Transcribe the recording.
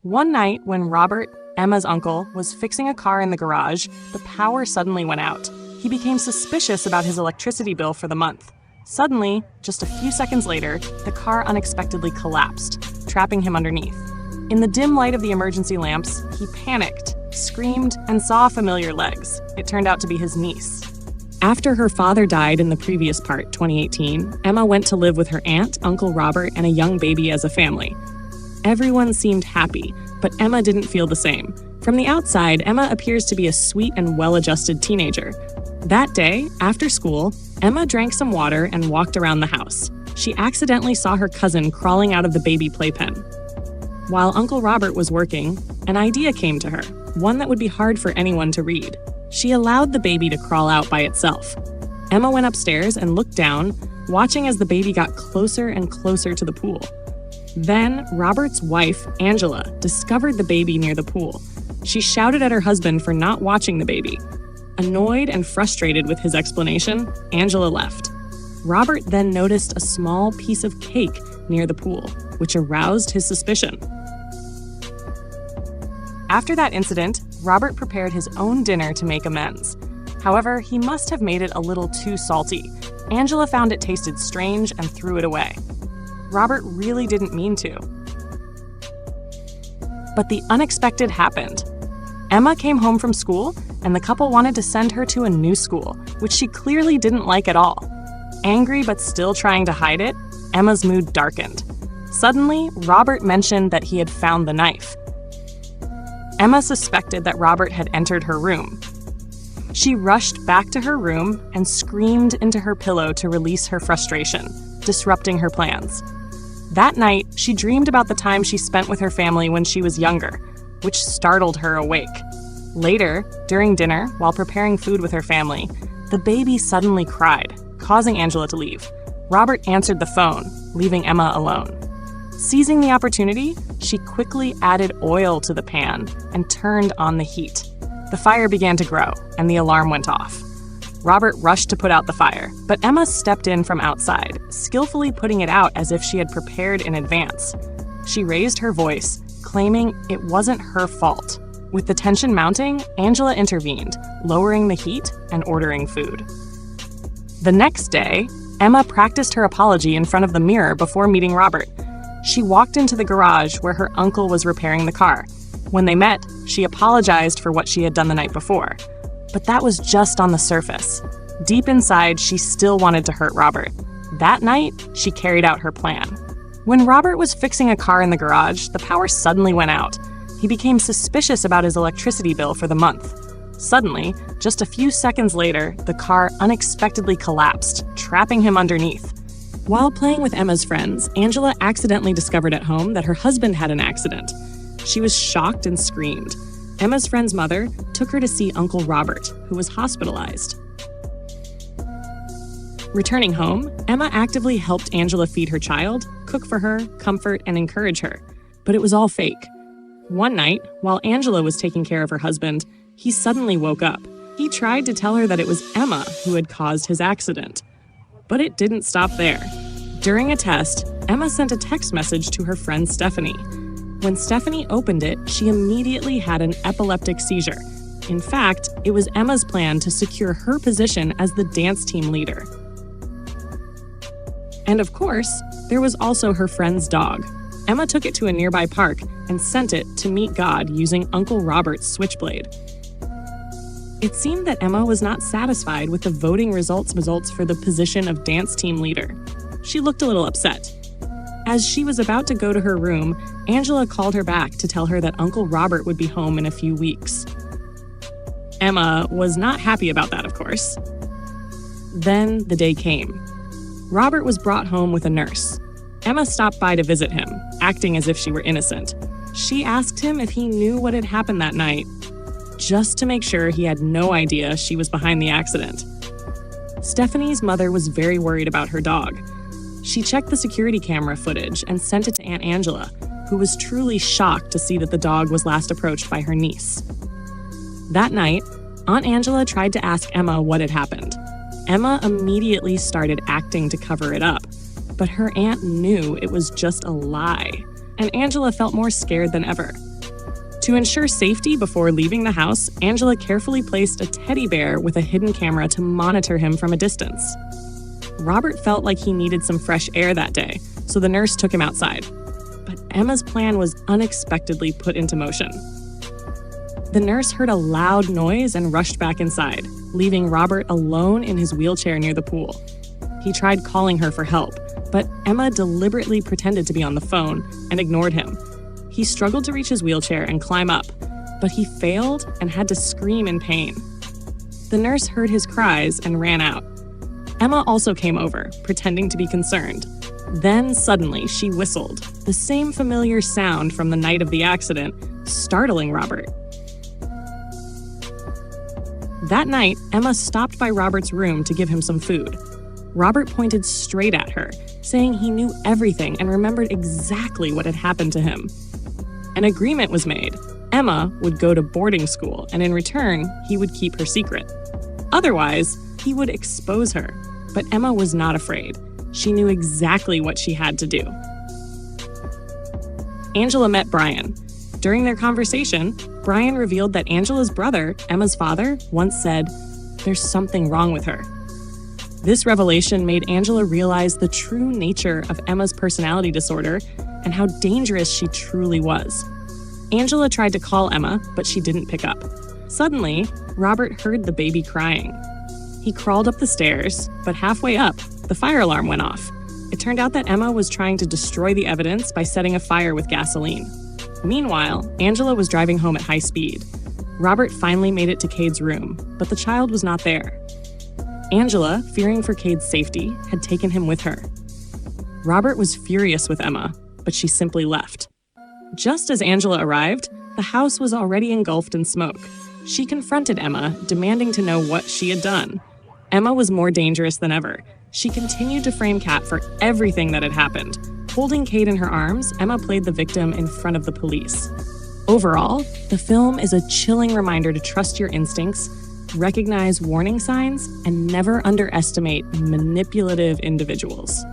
One night, when Robert, Emma's uncle, was fixing a car in the garage, the power suddenly went out. He became suspicious about his electricity bill for the month. Suddenly, just a few seconds later, the car unexpectedly collapsed, trapping him underneath. In the dim light of the emergency lamps, he panicked, screamed, and saw familiar legs. It turned out to be his niece. After her father died in the previous part, 2018, Emma went to live with her aunt, Uncle Robert, and a young baby as a family. Everyone seemed happy, but Emma didn't feel the same. From the outside, Emma appears to be a sweet and well-adjusted teenager. That day, after school, Emma drank some water and walked around the house. She accidentally saw her cousin crawling out of the baby playpen. While Uncle Robert was working, an idea came to her, one that would be hard for anyone to read. She allowed the baby to crawl out by itself. Emma went upstairs and looked down, watching as the baby got closer and closer to the pool. Then, Robert's wife, Angela, discovered the baby near the pool. She shouted at her husband for not watching the baby. Annoyed and frustrated with his explanation, Angela left. Robert then noticed a small piece of cake near the pool, which aroused his suspicion. After that incident, Robert prepared his own dinner to make amends. However, he must have made it a little too salty. Angela found it tasted strange and threw it away. Robert really didn't mean to. But the unexpected happened. Emma came home from school, and the couple wanted to send her to a new school, which she clearly didn't like at all. Angry but still trying to hide it, Emma's mood darkened. Suddenly, Robert mentioned that he had found the knife. Emma suspected that Robert had entered her room. She rushed back to her room and screamed into her pillow to release her frustration, disrupting her plans. That night, she dreamed about the time she spent with her family when she was younger, which startled her awake. Later, during dinner, while preparing food with her family, the baby suddenly cried, causing Angela to leave. Robert answered the phone, leaving Emma alone. Seizing the opportunity, she quickly added oil to the pan and turned on the heat. The fire began to grow, and the alarm went off. Robert rushed to put out the fire, but Emma stepped in from outside, skillfully putting it out as if she had prepared in advance. She raised her voice, claiming it wasn't her fault. With the tension mounting, Angela intervened, lowering the heat and ordering food. The next day, Emma practiced her apology in front of the mirror before meeting Robert. She walked into the garage where her uncle was repairing the car. When they met, she apologized for what she had done the night before. But that was just on the surface. Deep inside, she still wanted to hurt Robert. That night, she carried out her plan. When Robert was fixing a car in the garage, the power suddenly went out. He became suspicious about his electricity bill for the month. Suddenly, just a few seconds later, the car unexpectedly collapsed, trapping him underneath. While playing with Emma's friends, Angela accidentally discovered at home that her husband had an accident. She was shocked and screamed. Emma's friend's mother took her to see Uncle Robert, who was hospitalized. Returning home, Emma actively helped Angela feed her child, cook for her, comfort, and encourage her. But it was all fake. One night, while Angela was taking care of her husband, he suddenly woke up. He tried to tell her that it was Emma who had caused his accident. But it didn't stop there. During a test, Emma sent a text message to her friend Stephanie. When Stephanie opened it, she immediately had an epileptic seizure. In fact, it was Emma's plan to secure her position as the dance team leader. And of course, there was also her friend's dog. Emma took it to a nearby park and sent it to meet God using Uncle Robert's switchblade. It seemed that Emma was not satisfied with the voting results for the position of dance team leader. She looked a little upset. As she was about to go to her room, Angela called her back to tell her that Uncle Robert would be home in a few weeks. Emma was not happy about that, of course. Then the day came. Robert was brought home with a nurse. Emma stopped by to visit him, acting as if she were innocent. She asked him if he knew what had happened that night, just to make sure he had no idea she was behind the accident. Stephanie's mother was very worried about her dog. She checked the security camera footage and sent it to Aunt Angela, who was truly shocked to see that the dog was last approached by her niece. That night, Aunt Angela tried to ask Emma what had happened. Emma immediately started acting to cover it up, but her aunt knew it was just a lie, and Angela felt more scared than ever. To ensure safety before leaving the house, Angela carefully placed a teddy bear with a hidden camera to monitor him from a distance. Robert felt like he needed some fresh air that day, so the nurse took him outside. But Emma's plan was unexpectedly put into motion. The nurse heard a loud noise and rushed back inside, leaving Robert alone in his wheelchair near the pool. He tried calling her for help, but Emma deliberately pretended to be on the phone and ignored him. He struggled to reach his wheelchair and climb up, but he failed and had to scream in pain. The nurse heard his cries and ran out. Emma also came over, pretending to be concerned. Then suddenly she whistled, the same familiar sound from the night of the accident, startling Robert. That night, Emma stopped by Robert's room to give him some food. Robert pointed straight at her, saying he knew everything and remembered exactly what had happened to him. An agreement was made. Emma would go to boarding school, and in return, he would keep her secret. Otherwise, he would expose her. But Emma was not afraid. She knew exactly what she had to do. Angela met Brian. During their conversation, Brian revealed that Angela's brother, Emma's father, once said, "There's something wrong with her." This revelation made Angela realize the true nature of Emma's personality disorder and how dangerous she truly was. Angela tried to call Emma, but she didn't pick up. Suddenly, Robert heard the baby crying. He crawled up the stairs, but halfway up, the fire alarm went off. It turned out that Emma was trying to destroy the evidence by setting a fire with gasoline. Meanwhile, Angela was driving home at high speed. Robert finally made it to Cade's room, but the child was not there. Angela, fearing for Cade's safety, had taken him with her. Robert was furious with Emma, but she simply left. Just as Angela arrived, the house was already engulfed in smoke. She confronted Emma, demanding to know what she had done. Emma was more dangerous than ever. She continued to frame Kat for everything that had happened. Holding Cade in her arms, Emma played the victim in front of the police. Overall, the film is a chilling reminder to trust your instincts, recognize warning signs, and never underestimate manipulative individuals.